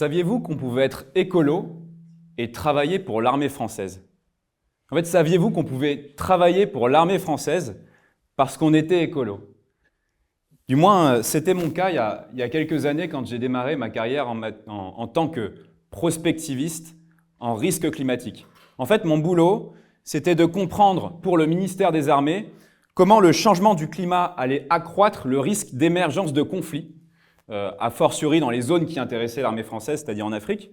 Saviez-vous qu'on pouvait être écolo et travailler pour l'armée française? En fait, saviez-vous qu'on pouvait travailler pour l'armée française parce qu'on était écolo? Du moins, c'était mon cas il y a quelques années quand j'ai démarré ma carrière en tant que prospectiviste en risque climatique. En fait, mon boulot, c'était de comprendre pour le ministère des Armées comment le changement du climat allait accroître le risque d'émergence de conflits, a fortiori dans les zones qui intéressaient l'armée française, c'est-à-dire en Afrique.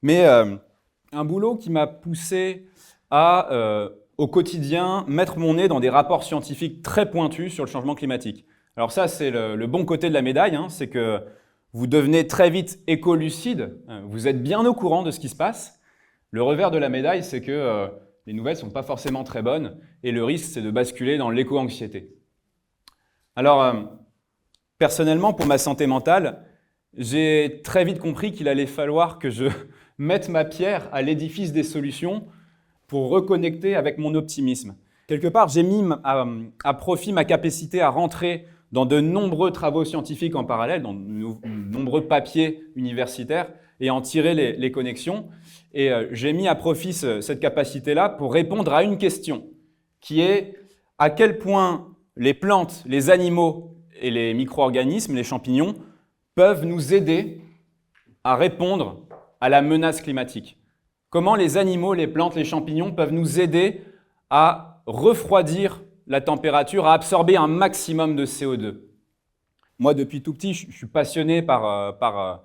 Mais un boulot qui m'a poussé à, au quotidien, mettre mon nez dans des rapports scientifiques très pointus sur le changement climatique. Alors ça, c'est le bon côté de la médaille, hein, c'est que vous devenez très vite écolucide, vous êtes bien au courant de ce qui se passe. Le revers de la médaille, c'est que les nouvelles ne sont pas forcément très bonnes, et le risque, c'est de basculer dans l'éco-anxiété. Alors, personnellement, pour ma santé mentale, j'ai très vite compris qu'il allait falloir que je mette ma pierre à l'édifice des solutions pour reconnecter avec mon optimisme. Quelque part, j'ai mis à profit ma capacité à rentrer dans de nombreux travaux scientifiques en parallèle, dans de nombreux papiers universitaires, et en tirer les connexions. Et j'ai mis à profit cette capacité-là pour répondre à une question, qui est à quel point les plantes, les animaux et les micro-organismes, les champignons, peuvent nous aider à répondre à la menace climatique. Comment les animaux, les plantes, les champignons peuvent nous aider à refroidir la température, à absorber un maximum de CO2. Moi, depuis tout petit, je suis passionné par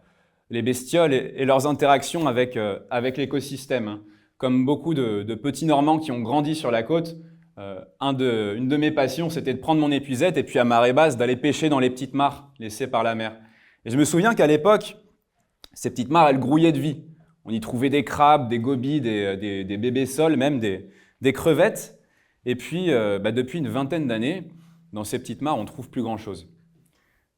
les bestioles et leurs interactions avec l'écosystème. Comme beaucoup de petits Normands qui ont grandi sur la côte, une de mes passions, c'était de prendre mon épuisette et puis à marée basse, d'aller pêcher dans les petites mares laissées par la mer. Et je me souviens qu'à l'époque, ces petites mares, elles grouillaient de vie. On y trouvait des crabes, des gobies, des bébés sols, même des crevettes. Et puis, depuis une vingtaine d'années, dans ces petites mares, on ne trouve plus grand-chose.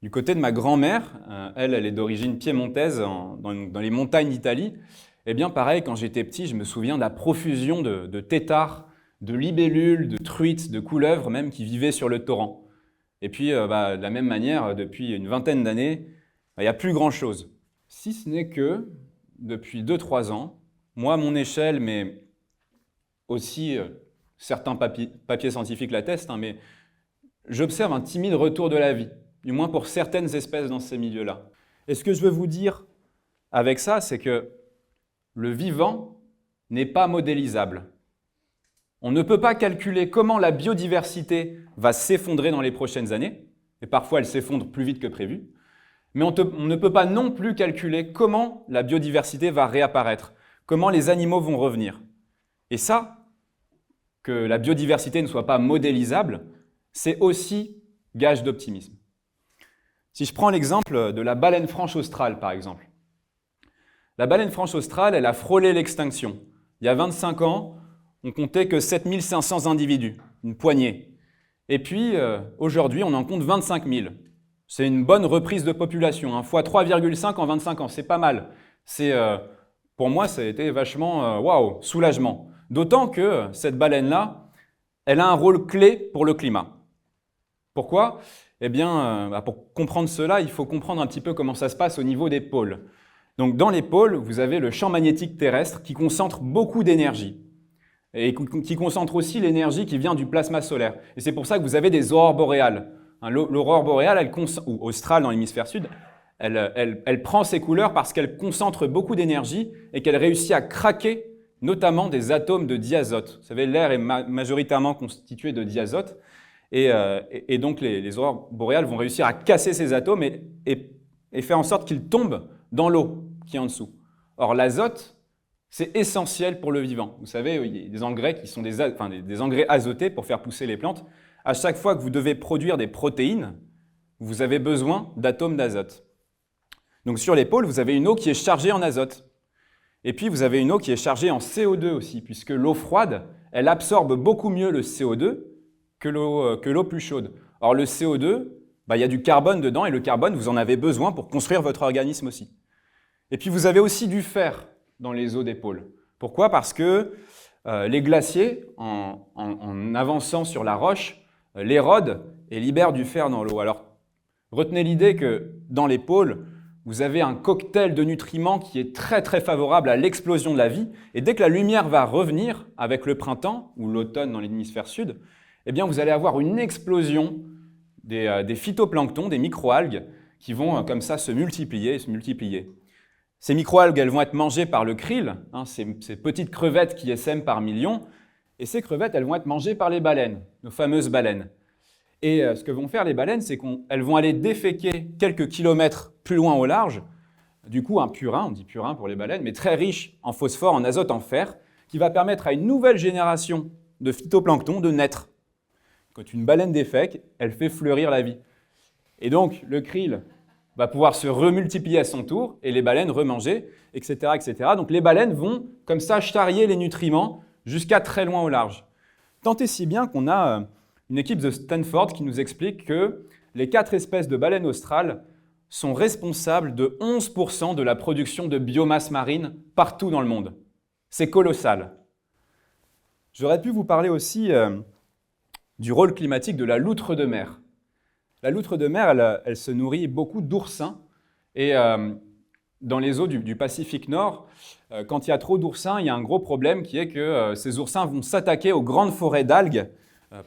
Du côté de ma grand-mère, elle est d'origine piémontaise, dans les montagnes d'Italie. Eh bien, pareil, quand j'étais petit, je me souviens de la profusion de têtards, de libellules, de truites, de couleuvres même qui vivaient sur le torrent. Et puis, de la même manière, depuis une vingtaine d'années, il n'y a plus grand-chose. Si ce n'est que, depuis 2-3 ans, moi, à mon échelle, mais aussi certains papiers scientifiques l'attestent, mais j'observe un timide retour de la vie, du moins pour certaines espèces dans ces milieux-là. Et ce que je veux vous dire avec ça, c'est que le vivant n'est pas modélisable. On ne peut pas calculer comment la biodiversité va s'effondrer dans les prochaines années, et parfois elle s'effondre plus vite que prévu, mais on ne peut pas non plus calculer comment la biodiversité va réapparaître, comment les animaux vont revenir. Et ça, que la biodiversité ne soit pas modélisable, c'est aussi gage d'optimisme. Si je prends l'exemple de la baleine franche australe, par exemple. La baleine franche australe, elle a frôlé l'extinction. Il y a 25 ans, on comptait que 7500 individus, une poignée. Et puis, aujourd'hui, on en compte 25 000. C'est une bonne reprise de population, fois 3,5 en 25 ans, c'est pas mal. Pour moi, ça a été vachement, waouh, soulagement. D'autant que cette baleine-là, elle a un rôle clé pour le climat. Pourquoi? Eh bien, pour comprendre cela, il faut comprendre un petit peu comment ça se passe au niveau des pôles. Donc, dans les pôles, vous avez le champ magnétique terrestre qui concentre beaucoup d'énergie et qui concentre aussi l'énergie qui vient du plasma solaire. Et c'est pour ça que vous avez des aurores boréales. L'aurore boréale, ou australe dans l'hémisphère sud, elle prend ses couleurs parce qu'elle concentre beaucoup d'énergie et qu'elle réussit à craquer notamment des atomes de diazote. Vous savez, l'air est majoritairement constitué de diazote, et donc les aurores boréales vont réussir à casser ces atomes et faire en sorte qu'ils tombent dans l'eau qui est en dessous. Or, l'azote, c'est essentiel pour le vivant. Vous savez, il y a des engrais qui sont des engrais azotés pour faire pousser les plantes. À chaque fois que vous devez produire des protéines, vous avez besoin d'atomes d'azote. Donc sur les pôles, vous avez une eau qui est chargée en azote. Et puis vous avez une eau qui est chargée en CO2 aussi, puisque l'eau froide, elle absorbe beaucoup mieux le CO2 que l'eau plus chaude. Or le CO2, il y a du carbone dedans, et le carbone, vous en avez besoin pour construire votre organisme aussi. Et puis vous avez aussi du fer dans les eaux des pôles. Pourquoi? Parce que les glaciers, en avançant sur la roche, l'érodent et libèrent du fer dans l'eau. Alors retenez l'idée que dans les pôles, vous avez un cocktail de nutriments qui est très très favorable à l'explosion de la vie. Et dès que la lumière va revenir avec le printemps ou l'automne dans l'hémisphère sud, eh bien vous allez avoir une explosion des phytoplanctons, des microalgues, qui vont comme ça se multiplier et se multiplier. Ces microalgues, elles vont être mangées par le krill, ces petites crevettes qui essaiment par millions, et ces crevettes, elles vont être mangées par les baleines, nos fameuses baleines. Et ce que vont faire les baleines, c'est qu'elles vont aller déféquer quelques kilomètres plus loin au large, du coup un purin, on dit purin pour les baleines, mais très riche en phosphore, en azote, en fer, qui va permettre à une nouvelle génération de phytoplancton de naître. Quand une baleine défèque, elle fait fleurir la vie. Et donc le krill va pouvoir se remultiplier à son tour, et les baleines remanger, etc., etc. Donc les baleines vont comme ça charrier les nutriments jusqu'à très loin au large. Tant et si bien qu'on a une équipe de Stanford qui nous explique que les 4 espèces de baleines australes sont responsables de 11% de la production de biomasse marine partout dans le monde. C'est colossal. J'aurais pu vous parler aussi du rôle climatique de la loutre de mer. La loutre de mer, elle se nourrit beaucoup d'oursins. Et dans les eaux du Pacifique Nord, quand il y a trop d'oursins, il y a un gros problème qui est que ces oursins vont s'attaquer aux grandes forêts d'algues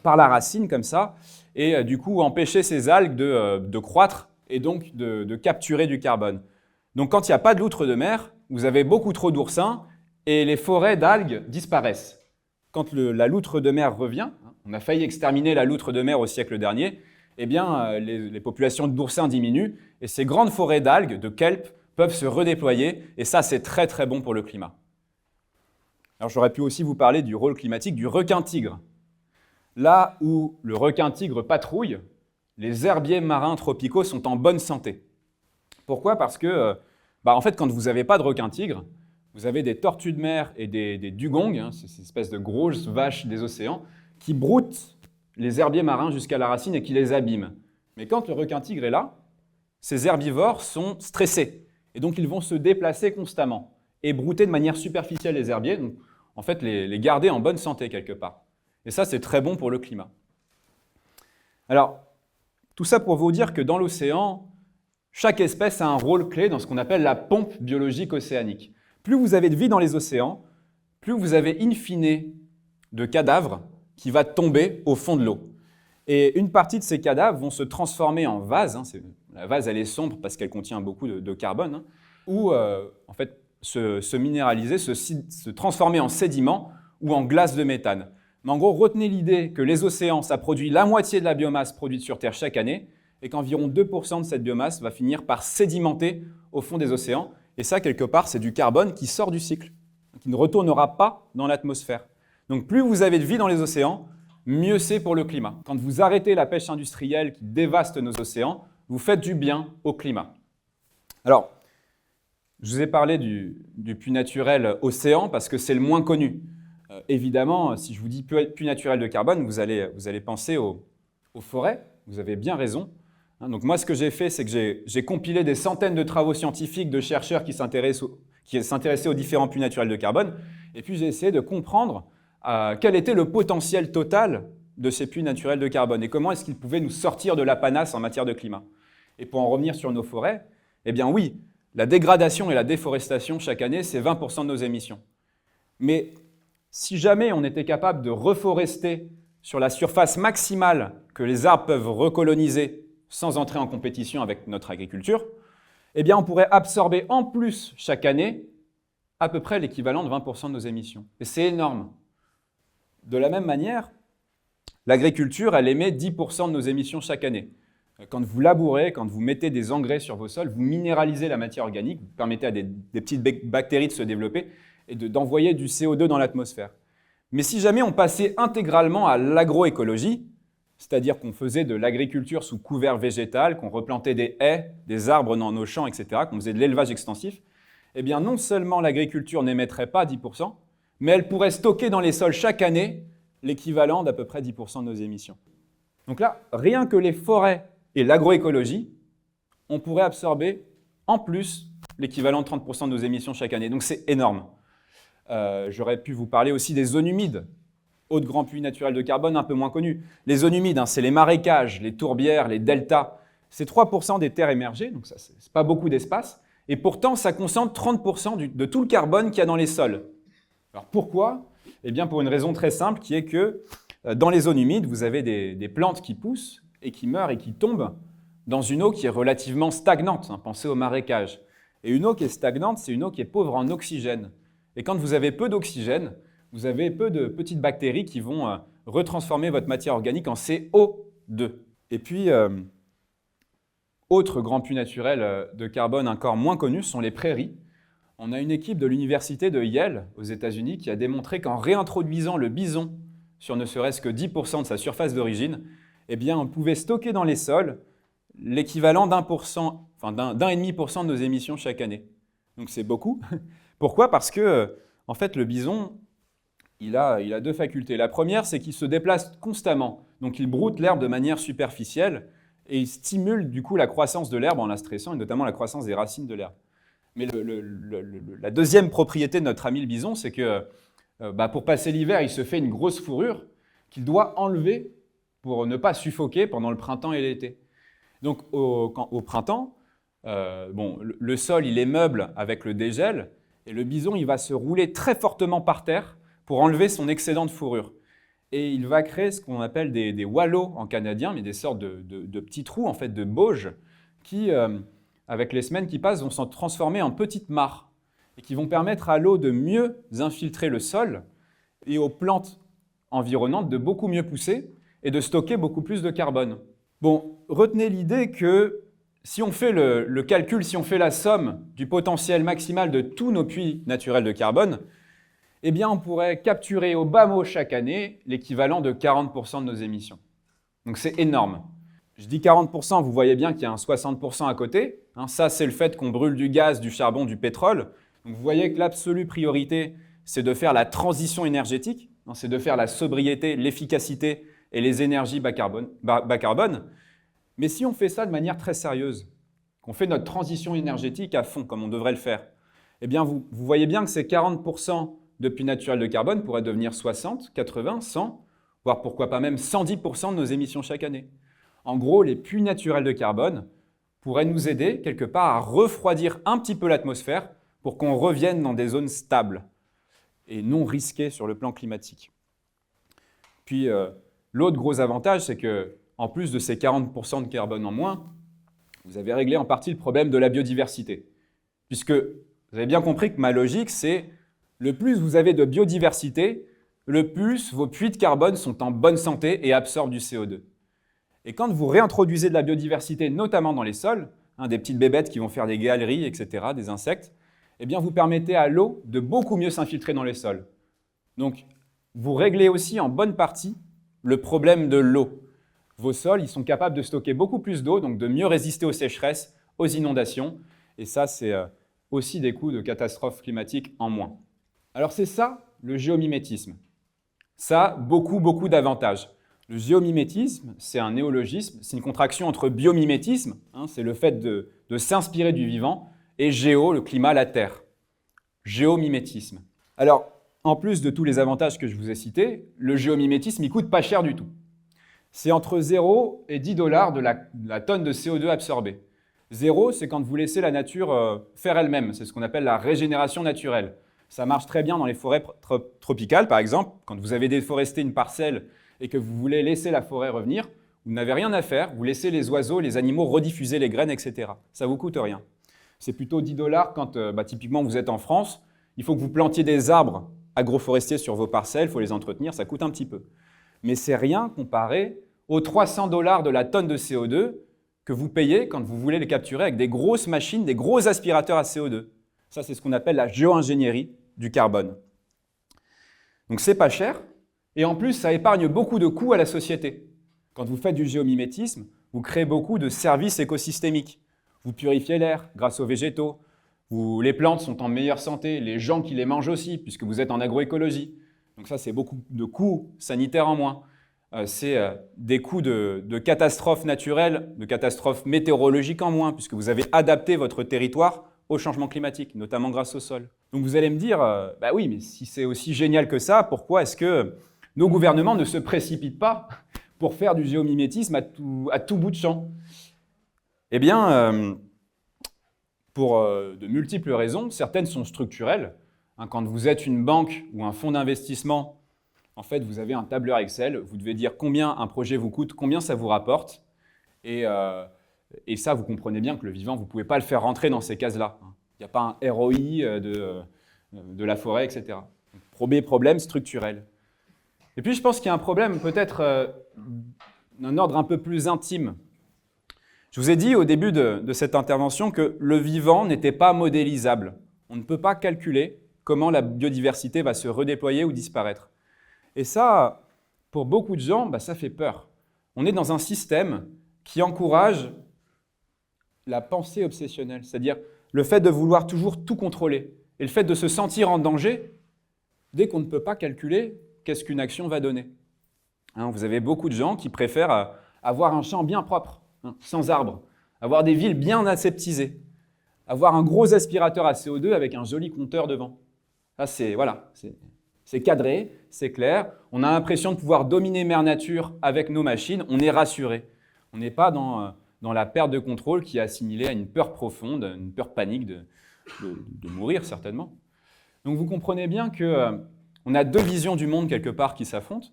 par la racine, comme ça, et du coup empêcher ces algues de croître et donc de capturer du carbone. Donc quand il n'y a pas de loutre de mer, vous avez beaucoup trop d'oursins et les forêts d'algues disparaissent. Quand la loutre de mer revient, on a failli exterminer la loutre de mer au siècle dernier, eh bien les populations d'oursins diminuent et ces grandes forêts d'algues, de kelp, peuvent se redéployer et ça c'est très très bon pour le climat. Alors j'aurais pu aussi vous parler du rôle climatique du requin-tigre. Là où le requin-tigre patrouille, les herbiers marins tropicaux sont en bonne santé. Pourquoi? Parce que, en fait, quand vous n'avez pas de requin-tigre, vous avez des tortues de mer et des dugongs, ces espèces de grosses vaches des océans, qui broutent les herbiers marins jusqu'à la racine et qui les abîment. Mais quand le requin-tigre est là, ces herbivores sont stressés. Et donc, ils vont se déplacer constamment et brouter de manière superficielle les herbiers, donc en fait, les garder en bonne santé quelque part. Et ça, c'est très bon pour le climat. Alors, tout ça pour vous dire que dans l'océan, chaque espèce a un rôle clé dans ce qu'on appelle la pompe biologique océanique. Plus vous avez de vie dans les océans, plus vous avez in fine de cadavres qui vont tomber au fond de l'eau. Et une partie de ces cadavres vont se transformer en vase. La vase, elle est sombre parce qu'elle contient beaucoup de carbone, ou en fait se minéraliser, se transformer en sédiments ou en glace de méthane. Mais en gros, retenez l'idée que les océans, ça produit la moitié de la biomasse produite sur Terre chaque année, et qu'environ 2% de cette biomasse va finir par sédimenter au fond des océans. Et ça, quelque part, c'est du carbone qui sort du cycle, qui ne retournera pas dans l'atmosphère. Donc plus vous avez de vie dans les océans, mieux c'est pour le climat. Quand vous arrêtez la pêche industrielle qui dévaste nos océans, vous faites du bien au climat. Alors, je vous ai parlé du puits naturel océan parce que c'est le moins connu. Évidemment, si je vous dis puits naturel de carbone, vous allez penser aux forêts. Vous avez bien raison. Donc moi, ce que j'ai fait, c'est que j'ai compilé des centaines de travaux scientifiques de chercheurs qui s'intéressaient aux différents puits naturels de carbone. Et puis j'ai essayé de comprendre quel était le potentiel total de ces puits naturels de carbone et comment est-ce qu'ils pouvaient nous sortir de la panasse en matière de climat. Et pour en revenir sur nos forêts, eh bien oui, la dégradation et la déforestation chaque année, c'est 20% de nos émissions. Mais si jamais on était capable de reforester sur la surface maximale que les arbres peuvent recoloniser sans entrer en compétition avec notre agriculture, eh bien on pourrait absorber en plus chaque année à peu près l'équivalent de 20% de nos émissions. Et c'est énorme. De la même manière, l'agriculture, elle émet 10% de nos émissions chaque année. Quand vous labourez, quand vous mettez des engrais sur vos sols, vous minéralisez la matière organique, vous permettez à des petites bactéries de se développer et d'envoyer du CO2 dans l'atmosphère. Mais si jamais on passait intégralement à l'agroécologie, c'est-à-dire qu'on faisait de l'agriculture sous couvert végétal, qu'on replantait des haies, des arbres dans nos champs, etc., qu'on faisait de l'élevage extensif, eh bien non seulement l'agriculture n'émettrait pas 10%, mais elle pourrait stocker dans les sols chaque année l'équivalent d'à peu près 10% de nos émissions. Donc là, rien que les forêts et l'agroécologie, on pourrait absorber en plus l'équivalent de 30% de nos émissions chaque année. Donc c'est énorme. J'aurais pu vous parler aussi des zones humides, autres grands puits naturels de carbone un peu moins connus. Les zones humides, c'est les marécages, les tourbières, les deltas. c'est 3% des terres émergées, donc ça, c'est pas beaucoup d'espace, et pourtant, ça concentre 30% de tout le carbone qu'il y a dans les sols. Alors pourquoi? Eh bien, pour une raison très simple, qui est que dans les zones humides, vous avez des plantes qui poussent et qui meurent et qui tombent dans une eau qui est relativement stagnante. Pensez au marécage. Et une eau qui est stagnante, c'est une eau qui est pauvre en oxygène. Et quand vous avez peu d'oxygène, vous avez peu de petites bactéries qui vont retransformer votre matière organique en CO2. Et puis, autre grand puits naturel de carbone encore moins connu sont les prairies. On a une équipe de l'université de Yale aux États-Unis qui a démontré qu'en réintroduisant le bison sur ne serait-ce que 10% de sa surface d'origine, eh bien, on pouvait stocker dans les sols l'équivalent d'1,5% de nos émissions chaque année. Donc c'est beaucoup. Pourquoi? Parce que, en fait, le bison, il a deux facultés. La première, c'est qu'il se déplace constamment. Donc il broute l'herbe de manière superficielle et il stimule du coup la croissance de l'herbe en la stressant, et notamment la croissance des racines de l'herbe. Mais la deuxième propriété de notre ami le bison, c'est que pour passer l'hiver, il se fait une grosse fourrure qu'il doit enlever pour ne pas suffoquer pendant le printemps et l'été. Donc au printemps, le sol il est meuble avec le dégel, et le bison il va se rouler très fortement par terre pour enlever son excédent de fourrure. Et il va créer ce qu'on appelle des wallows en canadien, mais des sortes de petits trous, en fait, de bauges, qui, avec les semaines qui passent, vont se transformer en petites mares, et qui vont permettre à l'eau de mieux infiltrer le sol, et aux plantes environnantes de beaucoup mieux pousser, et de stocker beaucoup plus de carbone. Bon, retenez l'idée que si on fait le calcul, si on fait la somme du potentiel maximal de tous nos puits naturels de carbone, eh bien, on pourrait capturer au bas mot chaque année l'équivalent de 40% de nos émissions. Donc c'est énorme. Je dis 40%, vous voyez bien qu'il y a un 60% à côté. Ça, c'est le fait qu'on brûle du gaz, du charbon, du pétrole. Donc vous voyez que l'absolue priorité, c'est de faire la transition énergétique, c'est de faire la sobriété, l'efficacité et les énergies bas carbone. Mais si on fait ça de manière très sérieuse, qu'on fait notre transition énergétique à fond, comme on devrait le faire, eh bien vous voyez bien que ces 40% de puits naturels de carbone pourraient devenir 60, 80, 100, voire pourquoi pas même 110% de nos émissions chaque année. En gros, les puits naturels de carbone pourraient nous aider quelque part à refroidir un petit peu l'atmosphère pour qu'on revienne dans des zones stables et non risquées sur le plan climatique. Puis l'autre gros avantage, c'est que en plus de ces 40% de carbone en moins, vous avez réglé en partie le problème de la biodiversité. Puisque vous avez bien compris que ma logique, c'est le plus vous avez de biodiversité, le plus vos puits de carbone sont en bonne santé et absorbent du CO2. Et quand vous réintroduisez de la biodiversité, notamment dans les sols, des petites bébêtes qui vont faire des galeries, etc., des insectes, eh bien vous permettez à l'eau de beaucoup mieux s'infiltrer dans les sols. Donc, vous réglez aussi en bonne partie le problème de l'eau. Vos sols, ils sont capables de stocker beaucoup plus d'eau, donc de mieux résister aux sécheresses, aux inondations. Et ça, c'est aussi des coûts de catastrophes climatiques en moins. Alors c'est ça, le géomimétisme. Ça a beaucoup d'avantages. Le géomimétisme, c'est un néologisme, c'est une contraction entre biomimétisme, c'est le fait de s'inspirer du vivant, et géo, le climat, la terre. Géomimétisme. Alors, en plus de tous les avantages que je vous ai cités, le géomimétisme, il coûte pas cher du tout. C'est entre 0 et 10 $ de la tonne de CO2 absorbée. 0, c'est quand vous laissez la nature faire elle-même, c'est ce qu'on appelle la régénération naturelle. Ça marche très bien dans les forêts tropicales, par exemple. Quand vous avez déforesté une parcelle et que vous voulez laisser la forêt revenir, vous n'avez rien à faire, vous laissez les oiseaux, les animaux rediffuser les graines, etc. Ça ne vous coûte rien. C'est plutôt 10 $ quand, typiquement, vous êtes en France. Il faut que vous plantiez des arbres agroforestiers sur vos parcelles, il faut les entretenir, ça coûte un petit peu. Mais c'est rien comparé aux 300 $ de la tonne de CO2 que vous payez quand vous voulez les capturer avec des grosses machines, des gros aspirateurs à CO2. Ça, c'est ce qu'on appelle la géo-ingénierie du carbone. Donc, c'est pas cher, et en plus, ça épargne beaucoup de coûts à la société. Quand vous faites du géomimétisme, vous créez beaucoup de services écosystémiques. Vous purifiez l'air grâce aux végétaux, les plantes sont en meilleure santé, les gens qui les mangent aussi, puisque vous êtes en agroécologie. Donc ça, c'est beaucoup de coûts sanitaires en moins. C'est des coûts de catastrophes naturelles, de catastrophes météorologiques en moins, puisque vous avez adapté votre territoire au changement climatique, notamment grâce au sol. Donc vous allez me dire, oui, mais si c'est aussi génial que ça, pourquoi est-ce que nos gouvernements ne se précipitent pas pour faire du géomimétisme à tout bout de champ? Eh bien, pour de multiples raisons, certaines sont structurelles. Quand vous êtes une banque ou un fonds d'investissement, en fait, vous avez un tableur Excel, vous devez dire combien un projet vous coûte, combien ça vous rapporte, et ça, vous comprenez bien que le vivant, vous ne pouvez pas le faire rentrer dans ces cases-là. Il n'y a pas un ROI de la forêt, etc. Premier problème structurel. Et puis, je pense qu'il y a un problème peut-être d'un ordre un peu plus intime. Je vous ai dit au début de cette intervention que le vivant n'était pas modélisable. On ne peut pas calculer comment la biodiversité va se redéployer ou disparaître. Et ça, pour beaucoup de gens, ça fait peur. On est dans un système qui encourage la pensée obsessionnelle, c'est-à-dire le fait de vouloir toujours tout contrôler et le fait de se sentir en danger dès qu'on ne peut pas calculer qu'est-ce qu'une action va donner. Vous avez beaucoup de gens qui préfèrent avoir un champ bien propre, sans arbres, avoir des villes bien aseptisées, avoir un gros aspirateur à CO2 avec un joli compteur devant. Ça, c'est cadré, c'est clair, on a l'impression de pouvoir dominer Mère Nature avec nos machines, on est rassuré. On n'est pas dans la perte de contrôle qui est assimilée à une peur profonde, une peur panique de mourir certainement. Donc vous comprenez bien qu'on a deux visions du monde quelque part qui s'affrontent.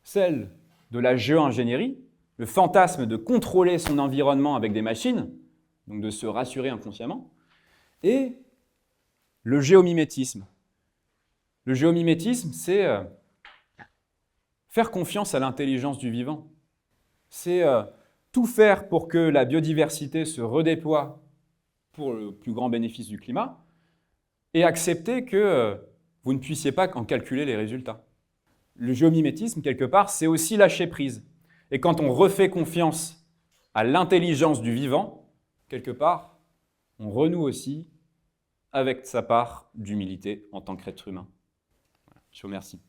Celle de la géo-ingénierie, le fantasme de contrôler son environnement avec des machines, donc de se rassurer inconsciemment, et le géomimétisme. Le géomimétisme, c'est faire confiance à l'intelligence du vivant. C'est tout faire pour que la biodiversité se redéploie pour le plus grand bénéfice du climat et accepter que vous ne puissiez pas en calculer les résultats. Le géomimétisme, quelque part, c'est aussi lâcher prise. Et quand on refait confiance à l'intelligence du vivant, quelque part, on renoue aussi avec sa part d'humilité en tant qu'être humain. Voilà, je vous remercie.